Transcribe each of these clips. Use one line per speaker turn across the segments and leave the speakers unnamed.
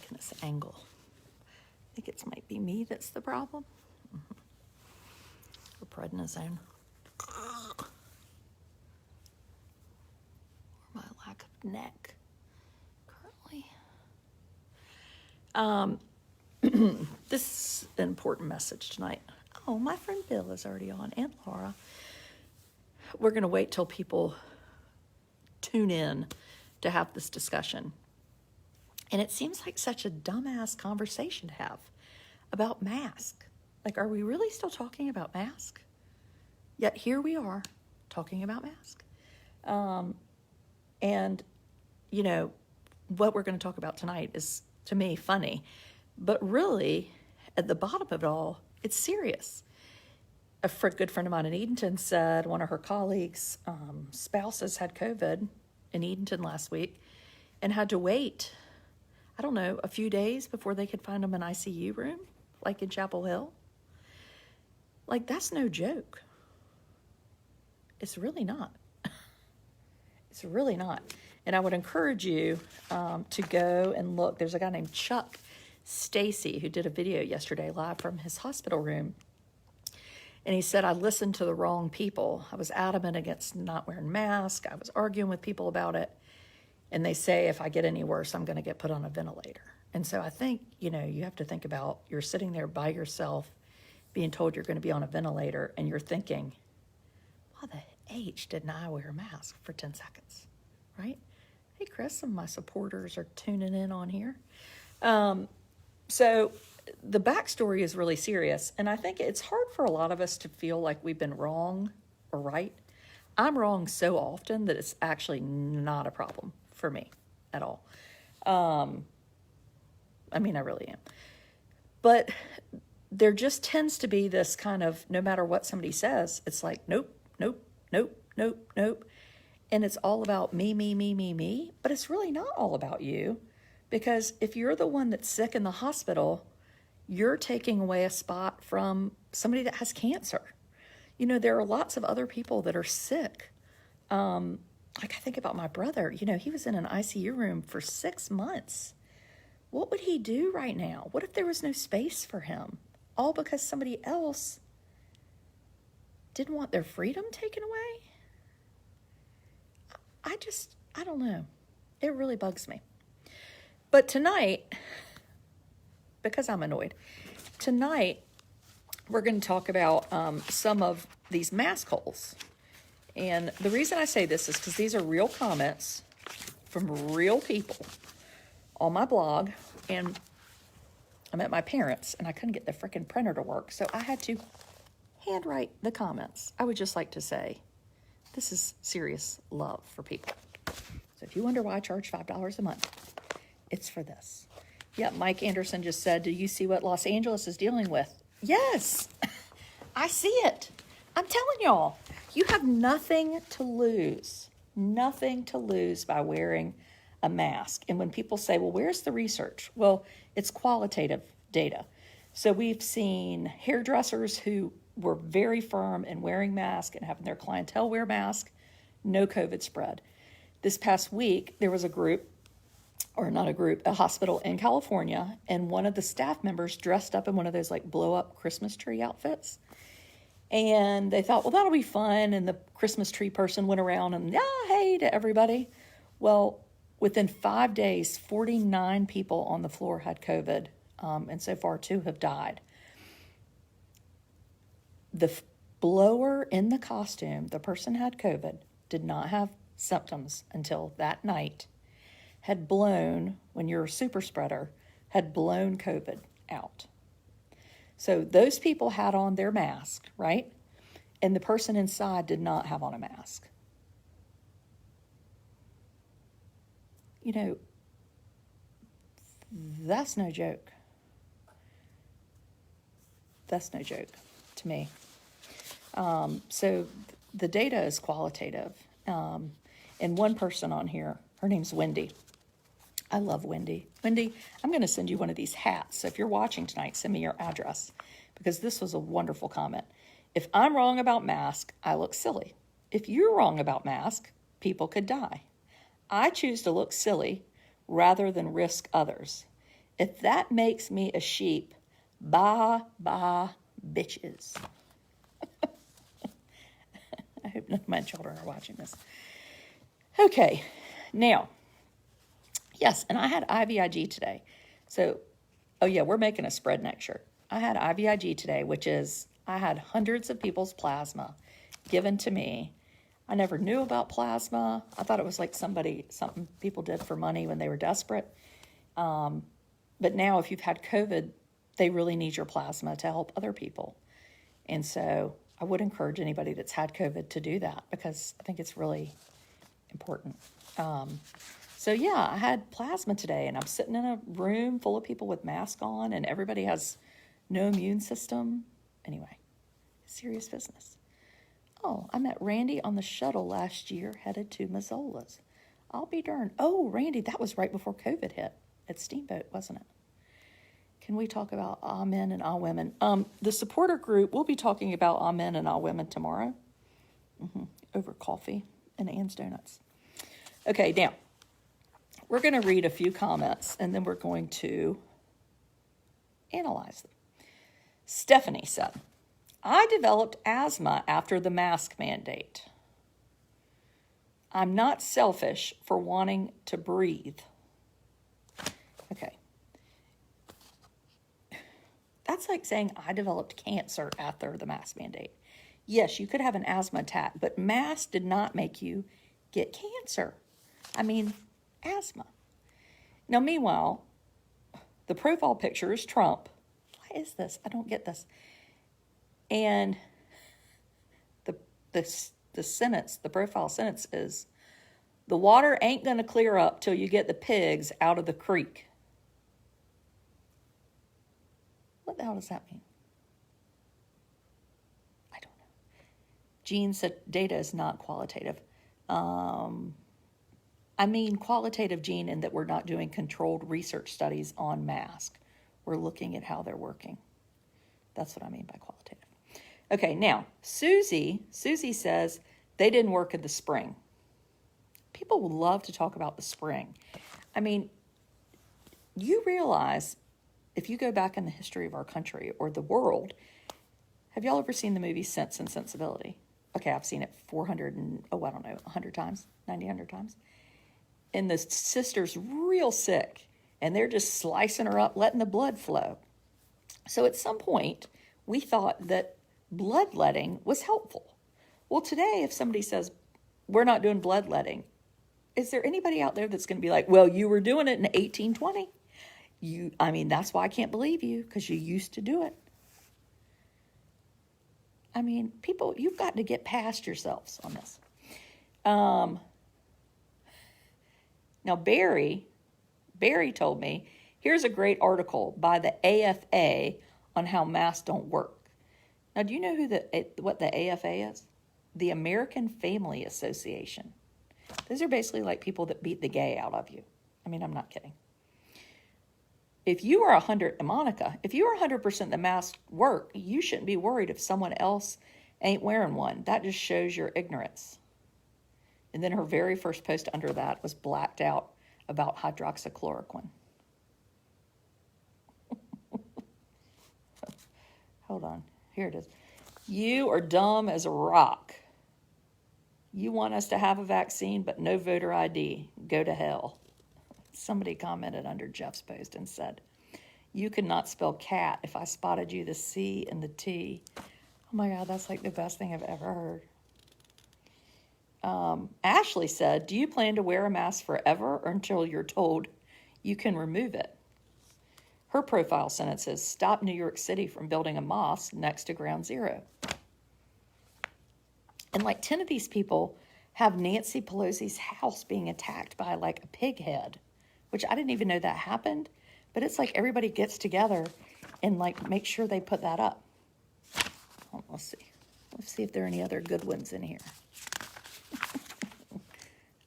making this angle. I think it might be me that's the problem. Or prednisone. Or my lack of neck currently. This is an important message tonight. Oh, my friend Bill is already on, and Laura. We're going to wait till people tune in to have this discussion. And it seems like such a dumbass conversation to have about mask. Like, are we really still talking about mask? Yet here we are talking about mask. And, you know, what we're going to talk about tonight is, to me, funny. But really, at the bottom of it all, it's serious. A good friend of mine in Edenton said one of her colleagues' spouses had COVID in Edenton last week and had to wait, I don't know, a few days before they could find them an ICU room, like in Chapel Hill. Like, that's no joke. It's really not. It's really not. And I would encourage you to go and look. There's a guy named Chuck Stacy who did a video yesterday live from his hospital room. And he said, I listened to the wrong people. I was adamant against not wearing masks. I was arguing with people about it. And they say, if I get any worse, I'm going to get put on a ventilator. And so I think, you know, you have to think about, you're sitting there by yourself, being told you're going to be on a ventilator, and you're thinking, why the H didn't I wear a mask for 10 seconds, right? Hey, Chris, some of my supporters are tuning in on here. So the backstory is really serious, and I think it's hard for a lot of us to feel like we've been wrong or right. I'm wrong so often that it's actually not a problem for me at all. I mean, I really am. But there just tends to be this kind of, no matter what somebody says, it's like, nope, nope, nope, nope, nope. And it's all about me, me, me, me, me. But it's really not all about you. Because if you're the one that's sick in the hospital, you're taking away a spot from somebody that has cancer. You know, there are lots of other people that are sick. Like, I think about my brother. You know, he was in an ICU room for 6 months. What would he do right now? What if there was no space for him? All because somebody else didn't want their freedom taken away? I don't know. It really bugs me. But tonight, because I'm annoyed, tonight we're going to talk about some of these mask holes. And the reason I say this is because these are real comments from real people on my blog. And I'm at my parents' and I couldn't get the freaking printer to work. So I had to handwrite the comments. I would just like to say, this is serious love for people. So if you wonder why I charge $5 a month, it's for this. Yeah, Mike Anderson just said, do you see what Los Angeles is dealing with? Yes, I see it. I'm telling y'all, you have nothing to lose by wearing a mask. And when people say, well, where's the research? Well, it's qualitative data. So we've seen hairdressers who were very firm in wearing masks and having their clientele wear masks, no COVID spread. This past week, there was a hospital in California, and one of the staff members dressed up in one of those like blow-up Christmas tree outfits. And they thought, well, that'll be fun. And the Christmas tree person went around and, hey, to everybody. Well, within 5 days, 49 people on the floor had COVID, and so far 2 have died. The blower in the costume, the person had COVID, did not have symptoms until that night, had blown, when you're a super spreader, had blown COVID out. So those people had on their mask, right? And the person inside did not have on a mask. You know, that's no joke. That's no joke to me. So the data is qualitative. And one person on here, her name's Wendy. I love Wendy. Wendy, I'm going to send you one of these hats. So if you're watching tonight, send me your address, because this was a wonderful comment. If I'm wrong about mask, I look silly. If you're wrong about mask, people could die. I choose to look silly rather than risk others. If that makes me a sheep, bye, bitches. I hope none of my children are watching this. Okay, now, yes, and I had IVIG today. So, oh yeah, we're making a spread neck shirt. I had IVIG today, which is, I had hundreds of people's plasma given to me. I never knew about plasma. I thought it was like something people did for money when they were desperate. But now if you've had COVID, they really need your plasma to help other people. And so I would encourage anybody that's had COVID to do that because I think it's really important. So yeah, I had plasma today and I'm sitting in a room full of people with masks on and everybody has no immune system. Anyway, serious business. Oh, I met Randy on the shuttle last year headed to Mazzola's. I'll be darned. Oh, Randy, that was right before COVID hit at Steamboat, wasn't it? Can we talk about Ah Men and Ah Women? The supporter group, we'll be talking about Ah Men and Ah Women tomorrow over coffee and Ann's Donuts. Okay, now, we're going to read a few comments and then we're going to analyze them. Stephanie said, I developed asthma after the mask mandate. I'm not selfish for wanting to breathe. Okay. That's like saying I developed cancer after the mask mandate. Yes, you could have an asthma attack, but masks did not make you get cancer. I mean, asthma. Now, meanwhile, the profile picture is Trump. Why is this? I don't get this. And the sentence, the profile sentence is, the water ain't going to clear up till you get the pigs out of the creek. What the hell does that mean? I don't know. Jean said data is not qualitative. I mean qualitative, Jean, in that we're not doing controlled research studies on masks. We're looking at how they're working. That's what I mean by qualitative. Okay, now, Susie says they didn't work in the spring. People would love to talk about the spring. I mean, you realize if you go back in the history of our country or the world, have y'all ever seen the movie Sense and Sensibility? Okay, I've seen it 100 times, 100 times. And the sister's real sick, and they're just slicing her up, letting the blood flow. So at some point, we thought that bloodletting was helpful. Well, today, if somebody says, we're not doing bloodletting, is there anybody out there that's going to be like, well, you were doing it in 1820? That's why I can't believe you, because you used to do it. I mean, people, you've got to get past yourselves on this. Now, Barry told me, here's a great article by the AFA on how masks don't work. Now, do you know what the AFA is? The American Family Association. Those are basically like people that beat the gay out of you. I mean, I'm not kidding. If you are 100% the masks work, you shouldn't be worried if someone else ain't wearing one. That just shows your ignorance. And then her very first post under that was blacked out about hydroxychloroquine. Hold on. Here it is. You are dumb as a rock. You want us to have a vaccine, but no voter ID. Go to hell. Somebody commented under Jeff's post and said, you could not spell cat if I spotted you the C and the T. Oh my God, that's like the best thing I've ever heard. Ashley said, do you plan to wear a mask forever or until you're told you can remove it? Her profile sentence is, stop New York City from building a mosque next to Ground Zero. And like 10 of these people have Nancy Pelosi's house being attacked by like a pig head, which I didn't even know that happened. But it's like everybody gets together and like make sure they put that up. Oh, let's see. Let's see if there are any other good ones in here.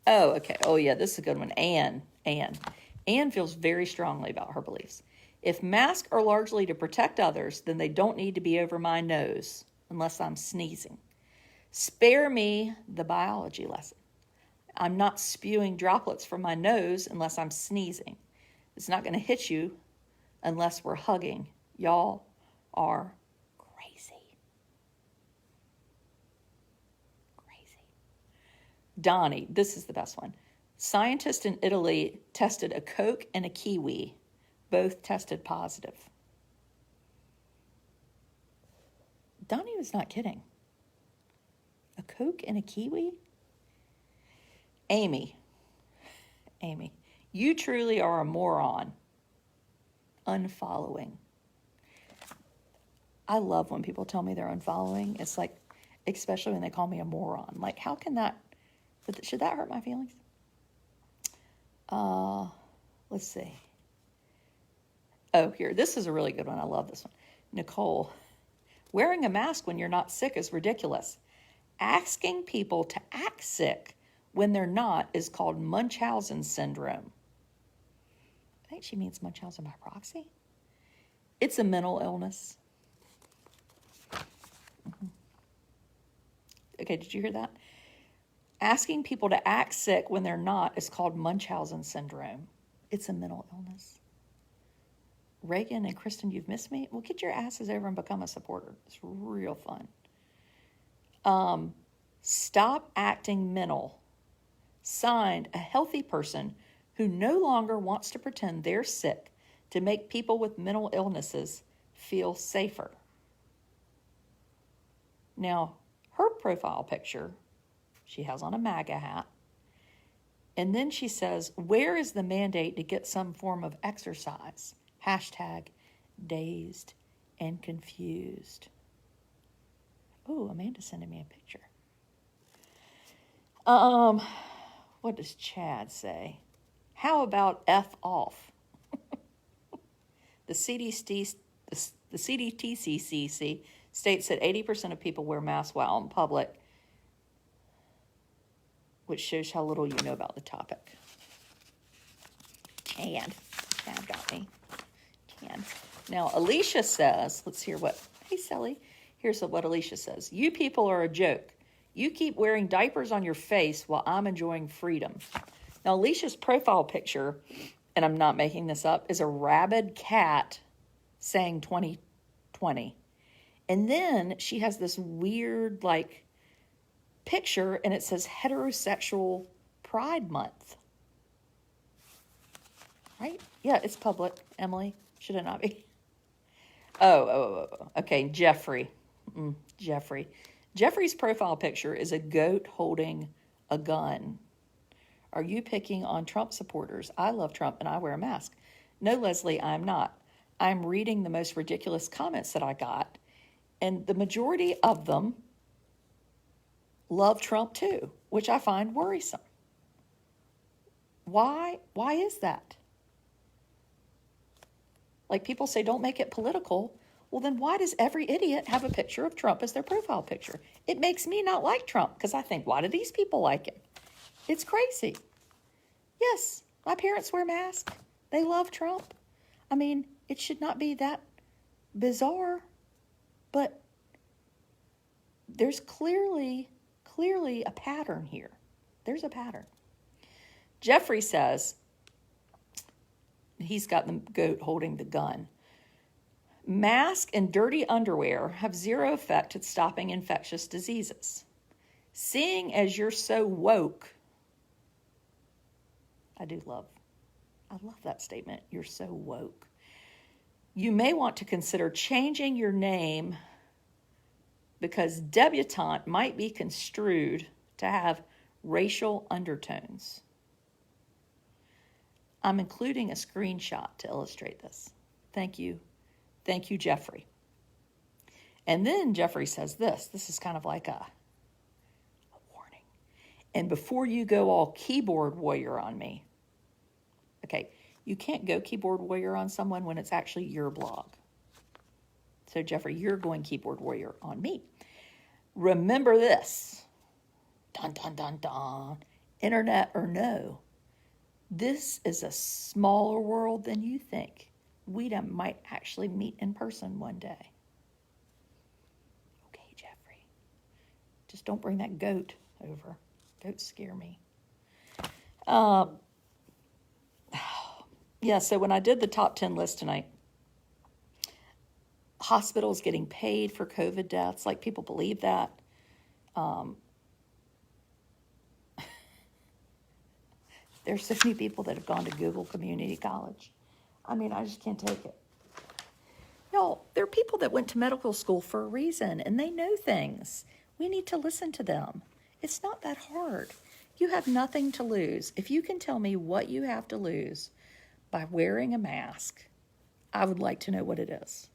Oh, okay. Oh, yeah, this is a good one. Anne feels very strongly about her beliefs. If masks are largely to protect others, then they don't need to be over my nose unless I'm sneezing. Spare me the biology lesson. I'm not spewing droplets from my nose unless I'm sneezing. It's not going to hit you unless we're hugging. Y'all are crazy. Crazy. Donnie, this is the best one. Scientists in Italy tested a Coke and a kiwi. Both tested positive. Donnie was not kidding. A Coke and a kiwi? Amy, you truly are a moron. Unfollowing. I love when people tell me they're unfollowing. It's like, especially when they call me a moron. Like, how can that, should that hurt my feelings? Let's see. Oh, here, this is a really good one. I love this one. Nicole, wearing a mask when you're not sick is ridiculous. Asking people to act sick when they're not is called Munchausen syndrome. I think she means Munchausen by proxy. It's a mental illness. Mm-hmm. Okay, did you hear that? Asking people to act sick when they're not is called Munchausen syndrome. It's a mental illness. Reagan and Kristen, you've missed me? Well, get your asses over and become a supporter. It's real fun. Stop acting mental. Signed, a healthy person who no longer wants to pretend they're sick to make people with mental illnesses feel safer. Now, her profile picture, she has on a MAGA hat. And then she says, where is the mandate to get some form of exercise? Hashtag dazed and confused. Oh, Amanda's sending me a picture. What does Chad say? How about F off? The CDTCCC states that 80% of people wear masks while in public, which shows how little you know about the topic. Chad got me. Chad. Now, Alicia says, let's hear what, hey, Sally, here's what Alicia says. You people are a joke. You keep wearing diapers on your face while I'm enjoying freedom. Now, Alicia's profile picture, and I'm not making this up, is a rabid cat saying 2020. And then she has this weird, like, picture, and it says heterosexual Pride Month. Right? Yeah, it's public, Emily. Should it not be? Oh. Okay, Jeffrey. Jeffrey's profile picture is a goat holding a gun. Are you picking on Trump supporters? I love Trump and I wear a mask. No, Leslie, I'm not. I'm reading the most ridiculous comments that I got, and the majority of them love Trump too, which I find worrisome. Why is that? Like, people say, don't make it political. Well, then why does every idiot have a picture of Trump as their profile picture? It makes me not like Trump because I think, why do these people like him? It's crazy. Yes, my parents wear masks. They love Trump. I mean, it should not be that bizarre, but there's clearly a pattern here. There's a pattern. Jeffrey says, he's got the goat holding the gun. Mask and dirty underwear have zero effect at stopping infectious diseases. Seeing as you're so woke, I love that statement. You're so woke. You may want to consider changing your name because debutante might be construed to have racial undertones. I'm including a screenshot to illustrate this. Thank you, Jeffrey. And then Jeffrey says this. This is kind of like a warning. And before you go all keyboard warrior on me, okay, you can't go keyboard warrior on someone when it's actually your blog. So, Jeffrey, you're going keyboard warrior on me. Remember this. Dun, dun, dun, dun. Internet or no, this is a smaller world than you think. We might actually meet in person one day. Okay, Jeffrey. Just don't bring that goat over. Goats scare me. Yeah, so when I did the top 10 list tonight, hospitals getting paid for COVID deaths. Like, people believe that. There's so many people that have gone to Google Community College. I mean, I just can't take it. No, there are people that went to medical school for a reason, and they know things. We need to listen to them. It's not that hard. You have nothing to lose. If you can tell me what you have to lose by wearing a mask, I would like to know what it is,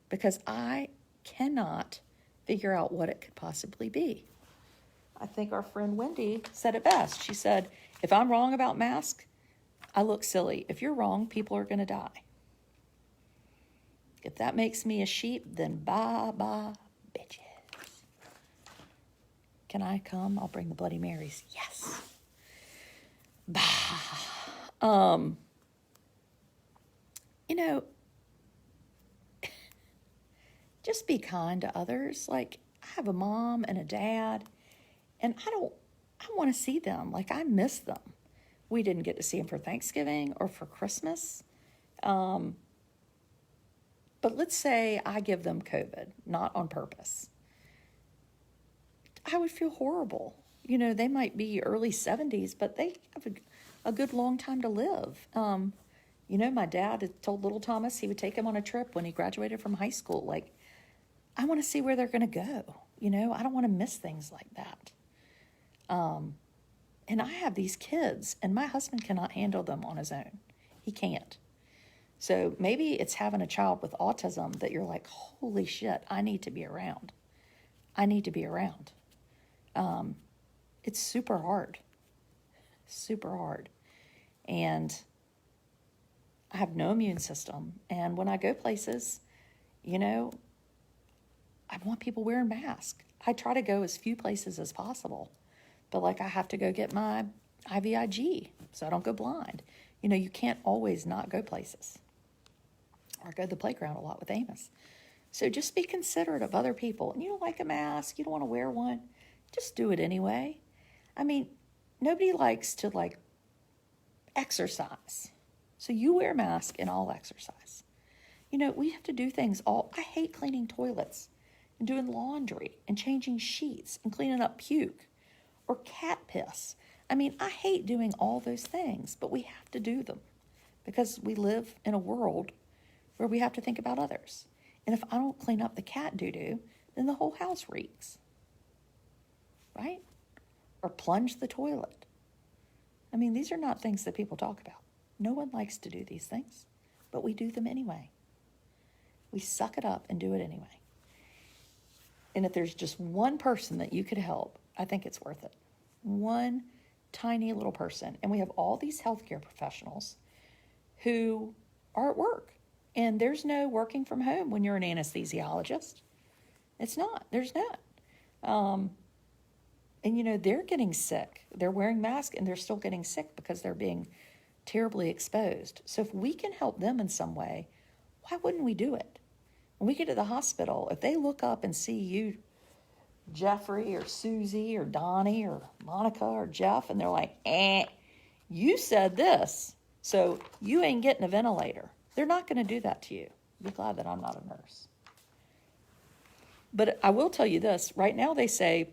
because I cannot figure out what it could possibly be. I think our friend Wendy said it best. She said, if I'm wrong about masks, I look silly. If you're wrong, people are going to die. If that makes me a sheep, then bye-bye, bitches. Can I come? I'll bring the Bloody Marys. Yes. Bah. Just be kind to others. Like, I have a mom and a dad, and I want to see them. Like, I miss them. We didn't get to see them for Thanksgiving or for Christmas. But let's say I give them COVID, not on purpose. I would feel horrible. They might be early 70s, but they have a good long time to live. My dad had told little Thomas he would take him on a trip when he graduated from high school. Like, I want to see where they're going to go. I don't want to miss things like that. And I have these kids, and my husband cannot handle them on his own. He can't. So maybe it's having a child with autism that you're like, holy shit, I need to be around. I need to be around. It's super hard. Super hard. And I have no immune system. And when I go places, I want people wearing masks. I try to go as few places as possible. But like, I have to go get my IVIG so I don't go blind. You can't always not go places. Or go to the playground a lot with Amos. So just be considerate of other people. And you don't like a mask, you don't want to wear one, just do it anyway. I mean, nobody likes to exercise. So you wear a mask and I'll exercise. We have to do things I hate cleaning toilets and doing laundry and changing sheets and cleaning up puke or cat piss. I mean, I hate doing all those things, but we have to do them because we live in a world where we have to think about others. And if I don't clean up the cat doo-doo, then the whole house reeks. Right? Or plunge the toilet. I mean, these are not things that people talk about. No one likes to do these things, but we do them anyway. We suck it up and do it anyway. And if there's just one person that you could help, I think it's worth it. One tiny little person. And we have all these healthcare professionals who are at work. And there's no working from home when you're an anesthesiologist. It's not. There's not. And, they're getting sick. They're wearing masks and they're still getting sick because they're being terribly exposed. So if we can help them in some way, why wouldn't we do it? When we get to the hospital, if they look up and see you, Jeffrey or Susie or Donnie or Monica or Jeff, and they're like, you said this, so you ain't getting a ventilator. They're not going to do that to you. Be glad that I'm not a nurse. But I will tell you this. Right now they say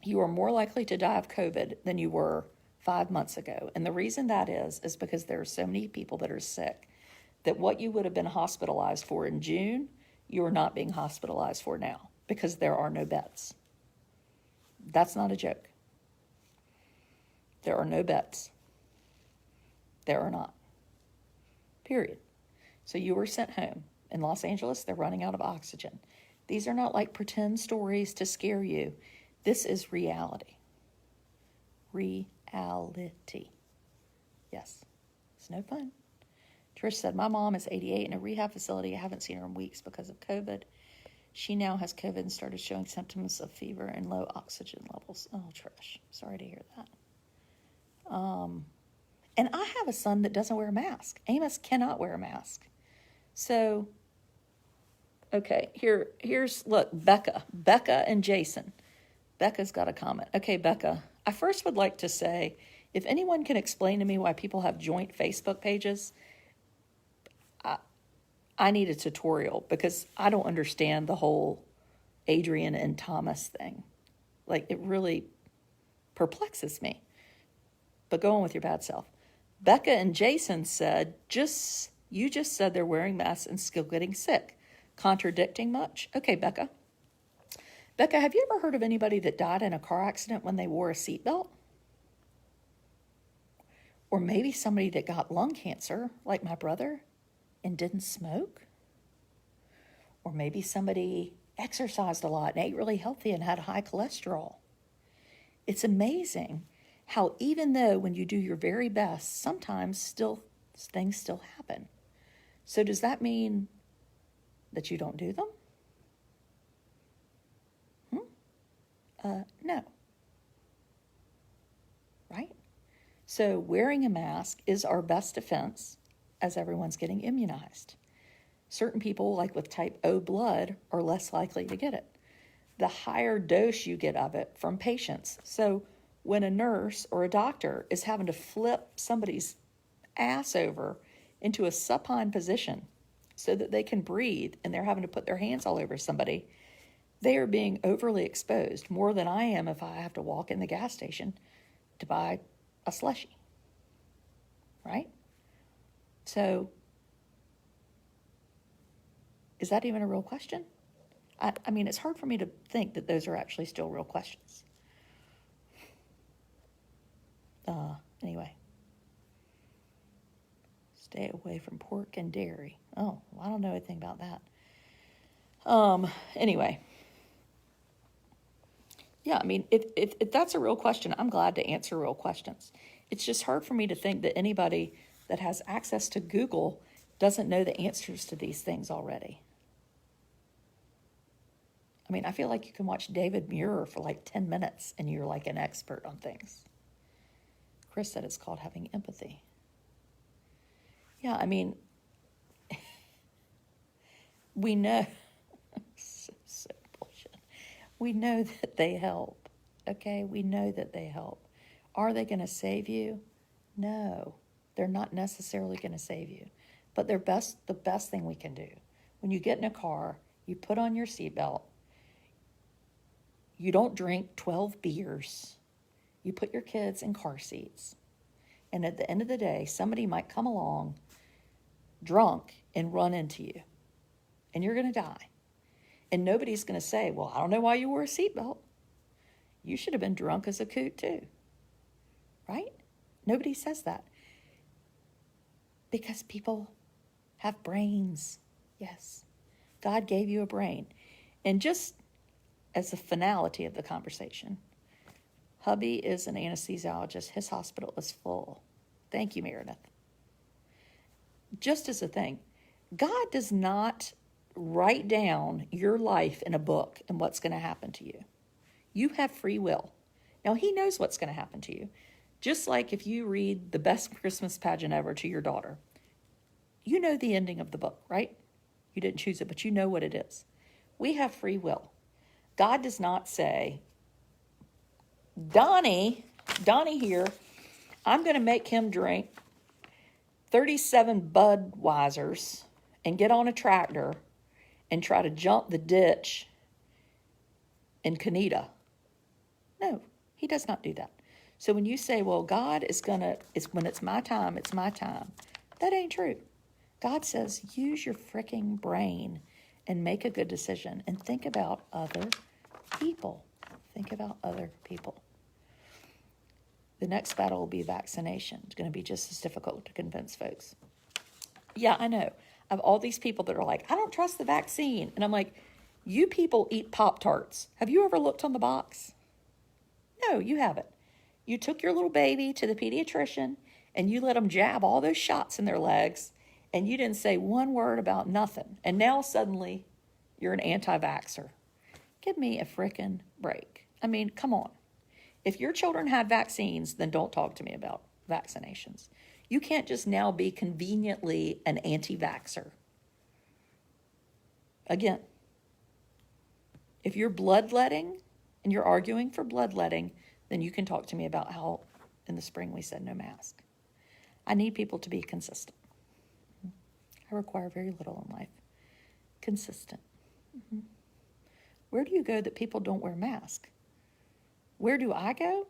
you are more likely to die of COVID than you were 5 months ago. And the reason that is because there are so many people that are sick that what you would have been hospitalized for in June, you are not being hospitalized for now because there are no beds. That's not a joke. There are no beds. There are not. Period. So you were sent home. In Los Angeles, they're running out of oxygen. These are not like pretend stories to scare you. This is reality. Reality. Yes. It's no fun. Trish said, my mom is 88 in a rehab facility. I haven't seen her in weeks because of COVID. She now has COVID and started showing symptoms of fever and low oxygen levels. Oh, Trish. Sorry to hear that. And I have a son that doesn't wear a mask. Amos cannot wear a mask. So, okay, look, Becca and Jason. Becca's got a comment. Okay, Becca, I first would like to say, if anyone can explain to me why people have joint Facebook pages, I need a tutorial because I don't understand the whole Adrian and Thomas thing. Like, it really perplexes me. But go on with your bad self. Becca and Jason said, you just said they're wearing masks and still getting sick. Contradicting much? Okay, Becca. Becca, have you ever heard of anybody that died in a car accident when they wore a seatbelt? Or maybe somebody that got lung cancer, like my brother, and didn't smoke? Or maybe somebody exercised a lot and ate really healthy and had high cholesterol. It's amazing how even though when you do your very best, sometimes things still happen. So does that mean that you don't do them? No. Right? So wearing a mask is our best defense as everyone's getting immunized. Certain people, like with type O blood, are less likely to get it. The higher dose you get of it from patients. So when a nurse or a doctor is having to flip somebody's ass over into a supine position so that they can breathe and they're having to put their hands all over somebody, they are being overly exposed more than I am if I have to walk in the gas station to buy a slushie. Right? So, is that even a real question? I mean, it's hard for me to think that those are actually still real questions. Anyway. Stay away from pork and dairy. Oh, well, I don't know anything about that. Anyway. Yeah, I mean, if that's a real question, I'm glad to answer real questions. It's just hard for me to think that anybody that has access to Google doesn't know the answers to these things already. I mean, I feel like you can watch David Muir for like 10 minutes and you're like an expert on things. Chris said it's called having empathy. Yeah, I mean, we know, so bullshit. We know that they help, okay? We know that they help. Are they going to save you? No, they're not necessarily going to save you. But they're the best thing we can do. When you get in a car, you put on your seatbelt. You don't drink 12 beers. You put your kids in car seats. And at the end of the day, somebody might come along drunk and run into you. And you're going to die. And nobody's going to say, well, I don't know why you wore a seatbelt. You should have been drunk as a coot too. Right? Nobody says that. Because people have brains. Yes. God gave you a brain. And just as a finality of the conversation, hubby is an anesthesiologist. His hospital is full. Thank you, Meredith. Just as a thing, God does not write down your life in a book and what's going to happen to you. You have free will. Now, he knows what's going to happen to you. Just like if you read the best Christmas pageant ever to your daughter, you know the ending of the book, right? You didn't choose it, but you know what it is. We have free will. God does not say, Donnie here, I'm going to make him drink 37 Budweisers and get on a tractor and try to jump the ditch in Canada. No, he does not do that. So when you say, well, God is when it's my time, that ain't true. God says, use your freaking brain and make a good decision and think about other people. Think about other people. The next battle will be vaccination. It's going to be just as difficult to convince folks. Yeah, I know. I have all these people that are like, I don't trust the vaccine. And I'm like, you people eat Pop-Tarts. Have you ever looked on the box? No, you haven't. You took your little baby to the pediatrician and you let them jab all those shots in their legs and you didn't say one word about nothing. And now suddenly you're an anti-vaxxer. Give me a frickin' break. I mean, come on. If your children had vaccines, then don't talk to me about vaccinations. You can't just now be conveniently an anti-vaxxer. Again, if you're bloodletting and you're arguing for bloodletting, then you can talk to me about how in the spring we said no mask. I need people to be consistent. I require very little in life. Consistent. Mm-hmm. Where do you go that people don't wear masks? Where do I go?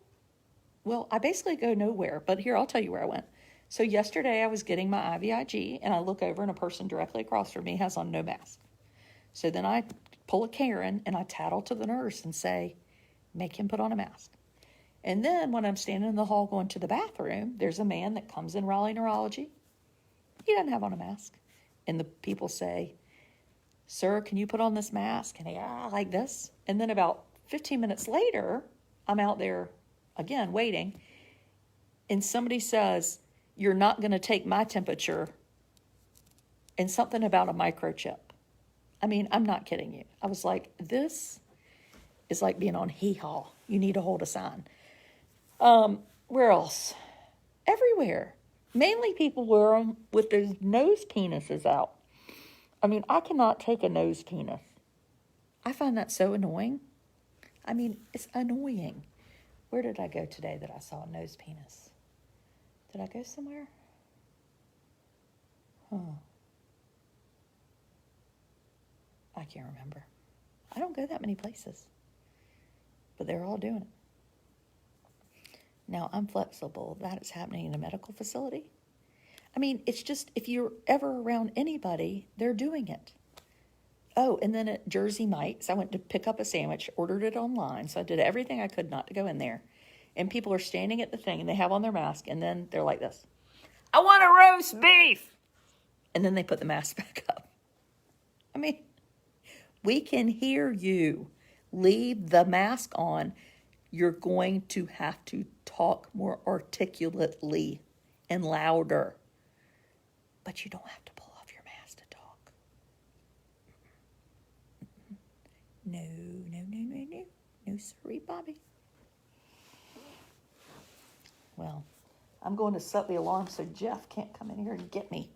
Well, I basically go nowhere, but here, I'll tell you where I went. So yesterday I was getting my IVIG, and I look over and a person directly across from me has on no mask. So then I pull a Karen and I tattle to the nurse and say, make him put on a mask. And then when I'm standing in the hall going to the bathroom, there's a man that comes in Raleigh Neurology. He doesn't have on a mask. And the people say, sir, can you put on this mask? And like this. And then about 15 minutes later, I'm out there again waiting. And somebody says, you're not going to take my temperature. And something about a microchip. I mean, I'm not kidding you. I was like, this is like being on hee-haw. You need to hold a sign. Where else? Everywhere. Mainly people wear them with their nose penises out. I mean, I cannot take a nose penis. I find that so annoying. I mean, it's annoying. Where did I go today that I saw a nose penis? Did I go somewhere? I can't remember. I don't go that many places. But they're all doing it. Now, I'm flexible. That is happening in a medical facility. I mean, it's just, if you're ever around anybody, they're doing it. Oh, and then at Jersey Mike's, I went to pick up a sandwich, ordered it online, so I did everything I could not to go in there. And people are standing at the thing, and they have on their mask, and then they're like this. I want a roast beef! And then they put the mask back up. I mean, we can hear you. Leave the mask on. You're going to have to talk more articulately and louder. But you don't have to pull off your mask to talk. No, no, no, no, no. No, sorry, Bobby. Well, I'm going to set the alarm so Jeff can't come in here and get me.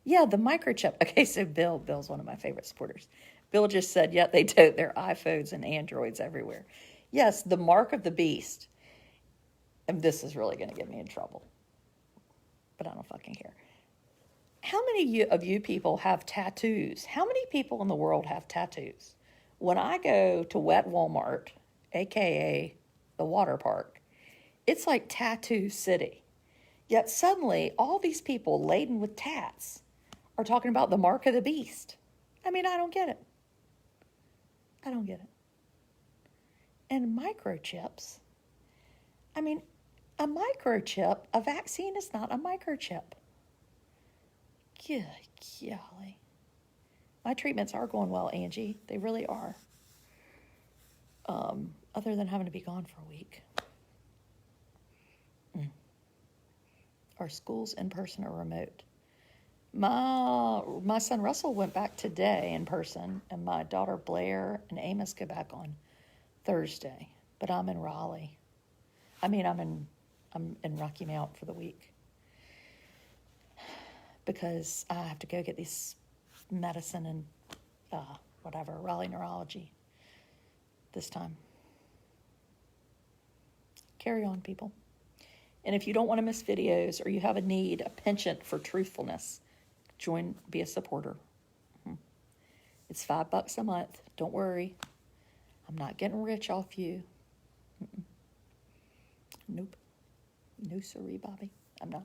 Yeah, the microchip. Okay, so Bill's one of my favorite supporters. Bill just said, yeah, they tote their iPhones and Androids everywhere. Yes, the mark of the beast. And this is really going to get me in trouble. But I don't fucking care. How many of you people have tattoos? How many people in the world have tattoos? When I go to Wet Walmart, a.k.a. the water park, it's like Tattoo City. Yet suddenly, all these people laden with tats are talking about the mark of the beast. I mean, I don't get it. I don't get it. And microchips. I mean, a microchip, a vaccine is not a microchip. Good golly. My treatments are going well, Angie. They really are. Other than having to be gone for a week. Our schools in person or remote. My son Russell went back today in person, and my daughter Blair and Amos go back on Thursday. But I'm in Raleigh. I mean, I'm in Rocky Mount for the week because I have to go get this medicine and Raleigh Neurology this time. Carry on, people. And if you don't want to miss videos or you have a need, a penchant for truthfulness, be a supporter. It's $5 a month. Don't worry. I'm not getting rich off you. Nope. No siree, Bobby. I'm not.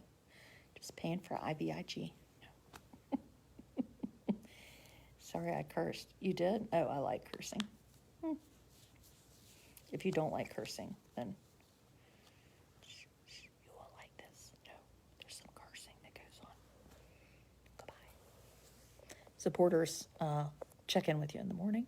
Just paying for IVIG. No. Sorry, I cursed. You did? Oh, I like cursing. If you don't like cursing, then you won't like this. No, there's some cursing that goes on. Goodbye. Supporters, check in with you in the morning.